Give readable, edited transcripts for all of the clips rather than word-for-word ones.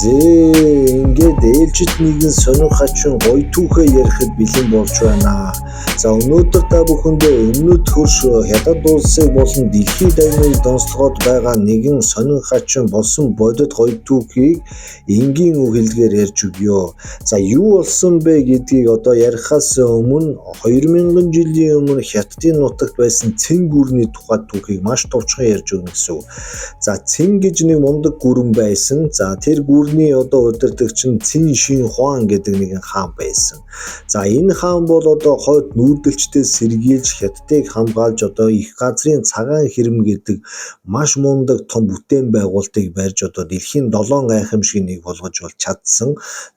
Ингээд ээлжид нэгэн сонин хачин гоё түүхээ ярихад бэлэн болж байна. За өнөөдөр та бүхэндээ өмнөд хөрш хятад улсыг болон дэлхийд аймыг донслогоод байгаа нэгэн сонин хачин болсон бодит гоё түүхийг энгийн үг хэлгээр ярьж өгье. За юу болсон бэ гэдгийг одоо ярихаас өмнө 2000 жилийн өмнө хятадын нутагт байсан Цэн гүрний тухай түүхийг маш товчхон ярьж өгнө гэсэн үг. За Цэн гэж нэг мундаг гүрэн байсан. За тэр гүрний одоо удирдагч нь Цин Шин Хуан гэдэг нэгэн хаан байсан. За энэ хаан бол одоо хойд нүүдэлчдээ сэргийлж хятадыг хамгаалж одоо их газрын цагаан хэрэм гэдэг маш мундаг том бүтээн байгуулалтыг барьж одоо дэлхийн 7 гайхамшиг нэг болгож бол чадсан.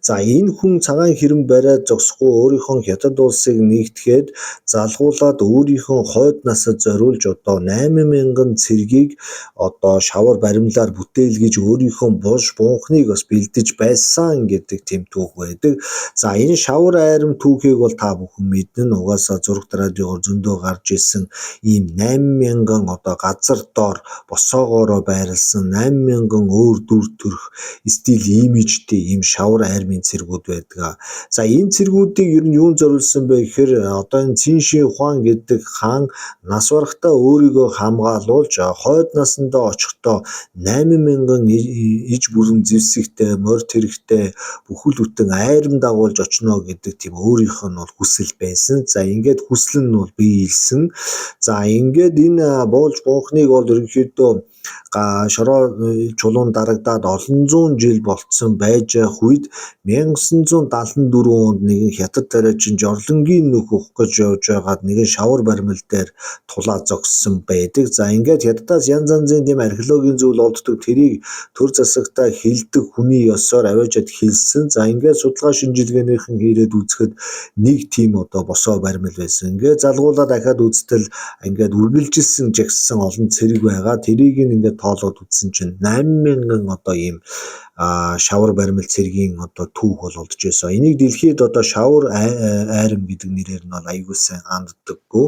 За энэ хүн цагаан хэрэм бариад зогсохгүй өөрийнхөө хятад улсыг нэгтгэхэд залгуулад өөрийнхөө хойд насад зориулж одоо 8000 цэргийг одоо шавар баримлаар бүтээлгэж өөрийнхөө булш буунхныг бас бэлдэж байсан гэдэг тийм түүх байдаг. За энэ шавар айрам түүхийг бол та бүхэн мэднэ. Угаасаа зураг радиогоор зөндөө гарч ирсэн ийм 8000 одоо газар доор босоогоороо байрлсан 8000 өөр дүр төрх стил имижтэй ийм шавар айрмын цэргүүд байдаг. За энэ цэргүүдийг ер нь юунд зориулсан бэ гэхээр одоо энэ Цин Шин Хуан гэдэг хаан нас барахтаа өөрийгөө хамгаалуулж хойд насандаа очихдоо 8000 иж бүрэн зэвсэгтэй, морь тэрэгтэй бүхэл бүтэн айрам дагуулж очно гэдэг тийм өөрийнх нь бол хүсэл байсан. За ингээд хүсэл нь бол биелсэн. За ингээд энэ буулж буунхныг бол ерөнхийдөө шороо чулуун дарагдаад олон зуун жил болцсон байж байх үед 1974 онд нэгэн хятад тариачин жорлонгийн нүх ухах гэж явж байгаад нэгэн шавар баримл дээр тулаа зогссон байдаг. За ингээд хятадаас янз янзын тийм археологийн зүйл олддог, тэрийг төр засагтаа хилдэг хүний ёсоор аваажад хилсэн. За ингээд судалгаа шинжилгээнийхэн хийрээд үзэхэд нэг тийм одоо босоо баримл байсан. Ингээд залгуулаад дахиад үзтэл ингээд үргэлжилсэн жагссан олон цэрэг байгаа. Тэрийг ингээд тоолоод үзсэн чинь 8000 одоо ийм шавар баримл цэргийн одоо түүх бол олдож байсан. Энийг дэлхийд одоо шавар айрам гэдэг нэрээр нь бол аягүй сайн ханддаггүй.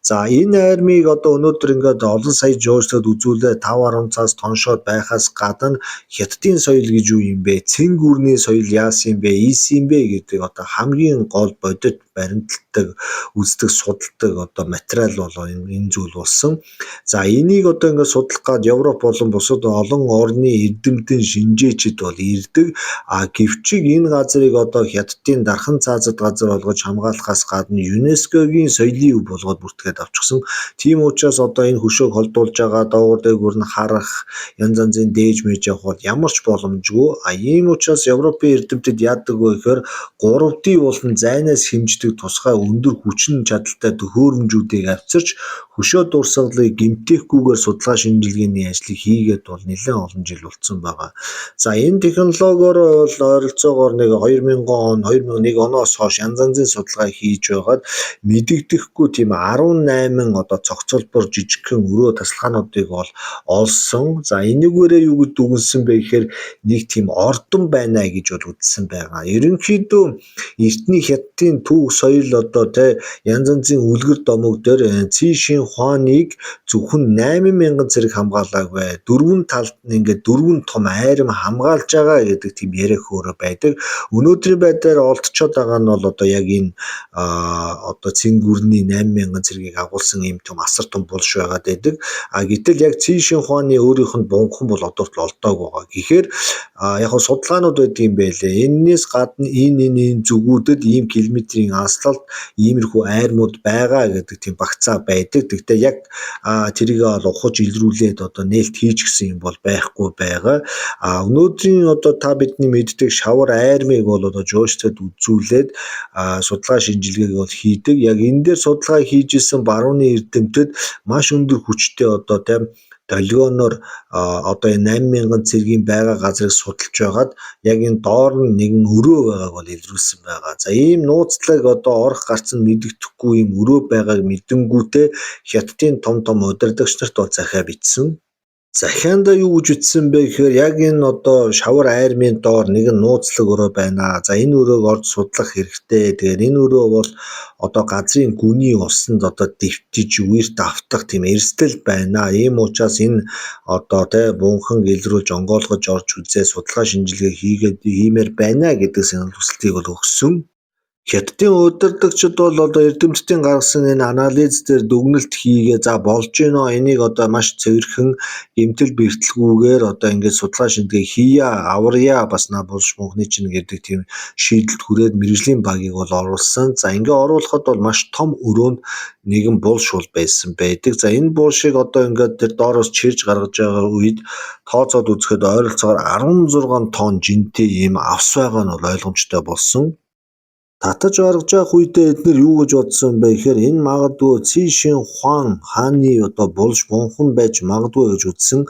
За энэ айрмыг одоо өнөөдөр ингээд олон сая жуулчдад үзүүлээ 5-10 цаас тоншоод байхаас гадна хятадын соёл гэж юу юм бэ? Цэн гүрний соёл яасан юм бэ? Ийсэн юм бэ гэдэг одоо хамгийн гол бодит баримталдаг, үздэг, судалдаг одоо материал бол энэ зүйл болсон. За энийг одоо ингээд судлах гад Европ болон бусад олон орны эрдэмтэн шинжээчид бол ирдэг. Гэвчиг энэ газрыг одоо хятадын дархан цаазад газар болгож хамгаалахаас гадна ЮНЕСКОгийн соёлын өв болгоод бүртгээд авчихсан. Тийм учраас одоо энэ хөшөөг холдуулж байгаа доогуур дээгүүр нь харах, янз янзын дээж мэж явах бол ямар ч боломжгүй. Ийм учраас Европын эрдэмтэд яадаг вэ гэхээр 3D болон зайнаас хэмждэг тусгай өндөр хүчин чадалтай төхөөрөмжүүдийг авчирч хөшөө дурсгалыг гэмтээхгүйгээр судалгаа шинжилгээний ажлыг хийгээд бол нэлээд олон жил болцсон байгаа. За энэ технологиор бол ойролцоогоор нэг 2000 он, 2001 оноос хойш янз янзын судалгаа хийж байгаад мэдэгдэхгүй тийм 18 одоо цогцолбор жижигхэн өрөө тасалгаануудыг бол олсон. За энэгээрээ юу гэж дүгнсэн бэ гэхээр нэг тийм ордон байна гэж бол үзсэн байгаа. Ерөнхийдөө эртний хятадын төв соёл одоо янз янзын үлгэр домог дээр Цин Шин Хуаныг зөвхөн 8000 цэрэг хамгаалаагүй. Дөрвөн талд нь ингээд дөрвөн том айрам хамгаалж байгаа гэдэг тийм яриа хөөрэ байдаг. Өнөөдрийн байдлаар олдчиход байгаа нь бол одоо яг энэ одоо Цэн гүрний 8000 цэргийг агуулсан ийм том асар том булш байгаад байдаг. Гэтэл яг Цин Шин Хуаны өөрийнх нь бунхан бол одоорт олдоог байгаа. Гэхдээ яг нь судалгаанууд байдаг юм байлээ. Эннээс гадна энэ зүгүүдэд ийм километрийн алслалт иймэрхүү айрмууд байгаа гэдэг тийм багцаа байдаг. Гэхдээ яг тэрийг ухаж илрүүлээд одоо нээлт хийж гисэн юм бол байхгүй байгаа. Өнөөдрийн одоо та бидний мэддэг шавар айрмыг бол одоо жуулчдад үзүүлээд судалгаа шинжилгээг бол хийдэг. Яг энэ дээр судалгаа хийж исэн барууны эрдэмтэд маш өндөр хүчтэй одоо долгионоор одоо энэ 8000 цэргийн байгаа газрыг судалж байгаад яг энэ доор нь нэгэн өрөө байгааг бол илрүүлсэн байгаа. За ийм нууцлаг одоо орох гарцсан мэддэхгүй ийм өрөө байгааг мэдэнгүүтээ хятадын том удирдагч нарт бол захиа бичсэн. Захианда юу гэж ütсэн бэ гэхээр яг энэ одоо шавар айрмын доор нэгэн нууцлаг өрөө байна. За энэ өрөөг орж судлах хэрэгтэй. Тэгээд энэ өрөө бол одоо газрын гүний усанд одоо дэвтэж үерт автах тийм эрсдэл байна. Ийм учраас энэ одоо бунхан илрүүлж онгойлгож орж үзээ судалгаа шинжилгээ хийгээд хиймээр байна гэдэг санал хүсэлтийг бол өгсөн. Хятадын удирдагчид бол одоо эрдэмтдийн гаргасан энэ анализ дээр дүгнэлт хийгээ за болж гинөө энийг одоо маш цэвэрхэн гэмтэл бэртэлгүйгээр одоо ингээд судалгаа шинжилгээ хийя аварья бас булш мөнхний чинь гэдэг тийм шийдэлд хүрээд мэрэгжлийн багийг бол оруулсан. За ингээ оруулахад бол маш том өрөөнд нэгэн булш бол байсан байдаг. За энэ булшийг одоо ингээд тэр доороос чирж гаргаж байгаа үед тооцоод үзэхэд ойролцоогоор 16 тонн жинтэй ийм авс байгаа нь бол ойлгомжтой болсон. Татаж гаргаж явах үедээ эдгээр юу гэж бодсон бэ гэхээр энэ магадгүй Цишин Хуан хааны одоо булш бунхан байж магадгүй гэж үзсэн.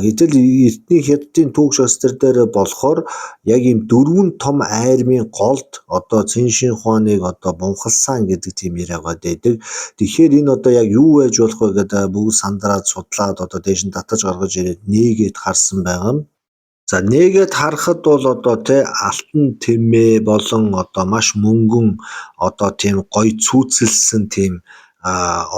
Гэтэл эртний хятадын түүх шастрал дээр болохоор яг ийм дөрвөн том айрмын голд одоо Цишин Хуаныг одоо бунхалсан гэдэг тийм яриа байдаг. Тэгэхээр энэ одоо яг юу байж болох вэ гэдэг бүгд сандраад судлаад одоо дээш нь татаж гаргаж ирээд нээгээд харсан байгаа юм. За нээгээд харахад бол одоо алтан тэмээ болон одоо маш мөнгөн одоо тийм гоё цүүцэлсэн тийм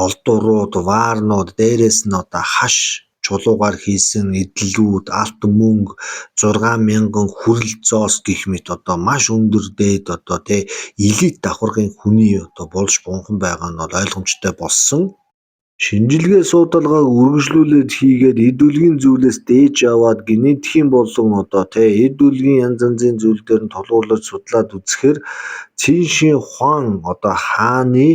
олдурууд, ваарнууд, дээрээс нь одоо хаш чулуугаар хийсэн эдлүүд, алт мөнгө, 6,000 хүрэл зоос гэх мэт одоо маш өндөр дээд одоо элит давхаргын хүний одоо болж бунхан байгаа нь бол ойлгомжтой болсон. Шинжилгээ судалгааг үргэлжлүүлээд хийгээд эд үлгийн зүйлээс дээж аваад генетикийн болон одоо эд үлгийн янз янзын зүйл дээр нь тулгуурлаж судлаад үзэхээр Циншин Хуан одоо хааны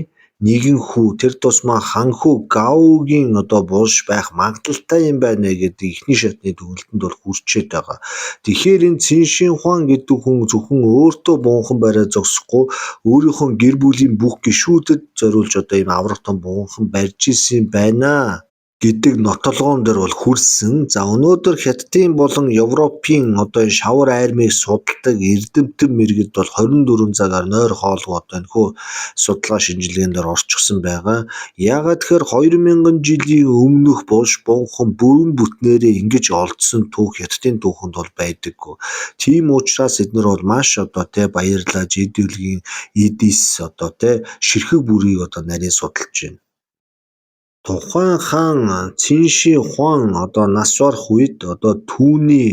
нэгэн хүү тэр тусмаа ханхүү Гаогийн одоо булш байх магадлалтай юм байна гэдэг ихний шатны дүгнэлтэнд бол хүрчээд байгаа. Тэгэхээр энэ Циншин Хуан гэдэг хүн зөвхөн өөртөө бунхан бариад зогсохгүй өөрийнхөө гэр бүлийн бүх гишүүдэд зориулж одоо ийм аврах том бунхан барьж исэн байна гэдэг нотолгоон дээр бол хүрсэн. За өнөөдөр Хятадын болон Европын одоо шавар айрмыг судалдаг эрдэмтэн мэргэд бол 24 цагаар нойр хоолгүй одоо энэхүү судалгаа шинжилгээнд дээр орчихсон байгаа. Яагаад тэгэхээр 2000 жилийн өмнөх булш бунхан бүрэн бүтнээрээ ингэж олдсон түүх Хятадын түүхэнд бол байдаггүй. Тийм учраас эдгээр бол маш одоо баярлаж эд үлгийн эдис одоо ширхэг бүрийг одоо нарийн судалж байна. Тухайн хаан Цинши Хуан одоо нас барах үед одоо түүний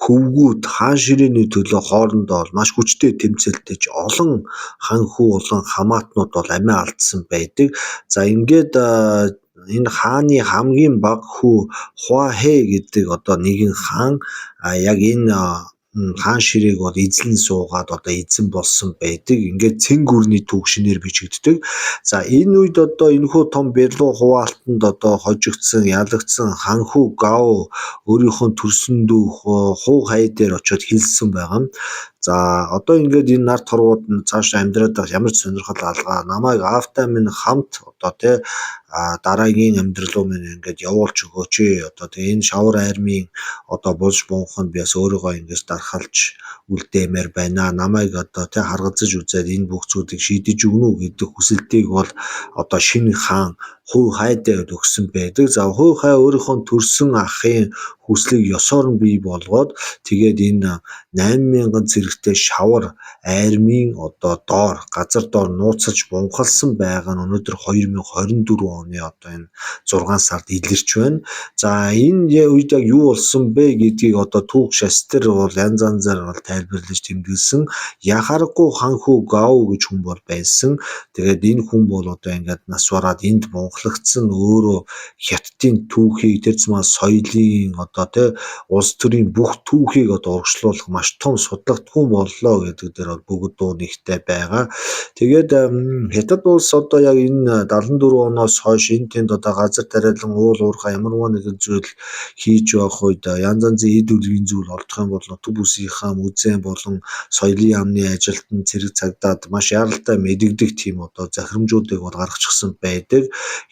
хөвгүүд хаан ширээний төлөө хоорондоо маш хүчтэй тэмцэлтэж олон хан хүү болон хамаатнууд бол амиа алдсан байдаг. За ингээд энэ хааны хамгийн бага хүү Хуахэ гэдэг одоо нэгэн хаан яг энэ хаан ширээг бол эзлэн суугаад одоо эзэн болсон байдаг. Ингээд цэн гүрний түүх шинээр бичигддэг. За энэ үед одоо энэхүү том бярлуу хуваалтанд одоо хожигдсан, ялагдсан ханхүү Гао өөрийнхөө төрсөн дүү хуу хай дээр очиод хэлсэн байгаа. За одоо ингээд энэ нарт хорвууд нь цаашаа амьдраад байх ямар ч сонирхол алгаа намайг аавтай минь хамт одоо дараагийн амьдралуу минь ингээд явуулж өгөөч ээ. Одоо энэ шавар айрмын одоо булш бунханд би бас өөрийгөө ингэж дархалж үлдээмээр байна. Намайг одоо харгалзаж үзээд энэ бүх зүйлийг шийдэж өгнө үү гэдэг хүсэлтийг бол одоо шинэ хаан Хүй хайдад өгсөн байдаг. За Хүй хай өөрийнхөө төрсөн ахын хүслийг ёсоор нь бий болгоод тэгээд энэ 8000 зэрэгтэй шавар айрмын одоо доор газар доор нууцлж бунхалсан байгаа нь өнөөдөр 2024 оны одоо энэ 6 сард илэрч байна. За энэ үед яг юу болсон бэ гэдгийг одоо түүх шастер бол янз янзаар бол тайлбарлаж тэмдэглэсэн. Яхарахгүй ханхүү Гао гэж хүн бол байсан. Тэгээд энэ хүн бол одоо ингээд нас бараад энд бунхлагдсан өөрөө Хятадын түүхийг тэр зам соёлын одоо улс төрийн бүх түүхийг одоо урагшлуулах маш том судлагт хүн боллоо гэдэг дээр бол бүгд дуу нэгтэй байгаа. Тэгээд Хятад улс одоо яг энэ 74 оноос хойш энэ тэнд одоо газар тариалан уул уурхай ямарваа нэгэн зүйл хийж явах үед янз янзын эд үлгийн зүйл олдох юм бол нутаг бүсгийнхаа музей болон соёлын яамны ажилтан цэрэг цагдаад маш яралтай мэдэгдэх тийм одоо захирамжуудыг бол гаргачихсан байдаг.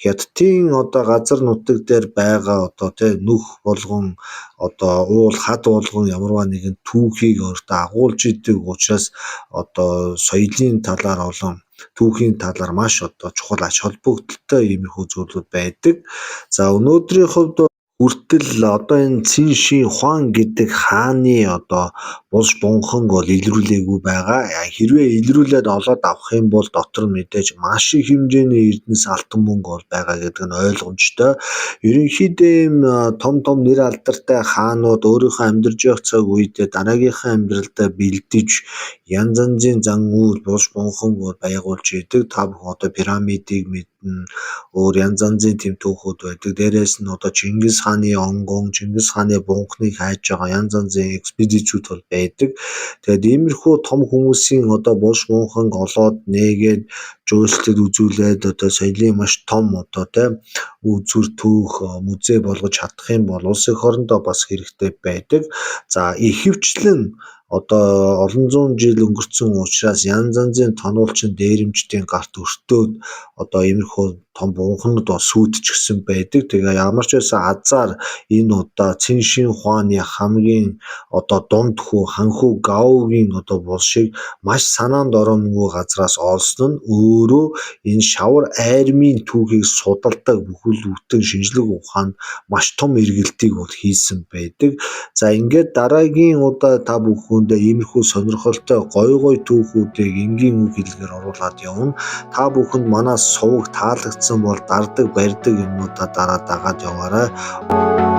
Хятадын одоо газар нутаг дээр байгаа одоо нүх болгон одоо уул хад болгон ямарваа нэгэн түүхийг өөртөө агуулж идэг учраас одоо соёлын талаар болон түүхийн талаар маш одоо чухал ач холбогдолтой иймэрхүү зүйлүүд байдаг. За өнөөдрийн хувьд Хүртэл одоо энэ Цин Ши Хуан гэдэг хааны одоо булш бунханг бол илрүүлээгүй байгаа. Хэрвээ илрүүлээд олоод авах юм бол дотор нь мэдээж маш их хэмжээний эрдэнэс алтан мөнгө бол байгаа гэдэг нь ойлгомжтой. Ерөнхийдөө ийм том том нэр алдартай хаанууд өөрийнхөө амьдарч явах цаг үедээ дараагийнхаа амьдралдаа бэлдэж янз янзын зан үйл булш бунханг бол байгуулж идэг. Та бүхэн одоо пирамидыг мэднэ. Өөр янз янзын тэмтүүхүүд байдаг. Дээрээс нь одоо Чингис хааны онгон, Чингис хааны бунхныг хайж байгаа янз янзын экспедицүүд бол байдаг. Тэгээд иймэрхүү том хүмүүсийн одоо булш бунханг олоод нээгээд жуулчлалд үзүүлээд одоо соёлын маш том одоо тийм үзүр түүх музей болгож чадах юм бол улс эх орондоо бас хэрэгтэй байдаг. За ихэвчлэн одоо олон зуун жил өнгөрцөн учраас янз янзын тоноолчин дээрэмчдийн гарт өртөөд одоо иймэрхүү том бунханууд бол сүйдчихсэн байдаг. Тэгээ ямар ч байсан азар энэ удаа Цин Шин Хуаны хамгийн одоо дунд хүү Ханху Гаогийн одоо булшийг маш санаанд оромгүй газраас олсон нь өөрөө энэ шавар айрмын түүхийг судалдаг бүхэл бүтэн шинжлэх ухаанд маш том эргэлтийг бол хийсэн байдаг. За ингээд дараагийн удаа та бүхэндээ иймэрхүү сонирхолтой гой түүхүүдийг энгийн үг хэлгээр оруулаад явна. Та бүхэнд манаас суваг таалагдсан бол дардаг барьдаг юмнуудаа дараа дагаад яваарай.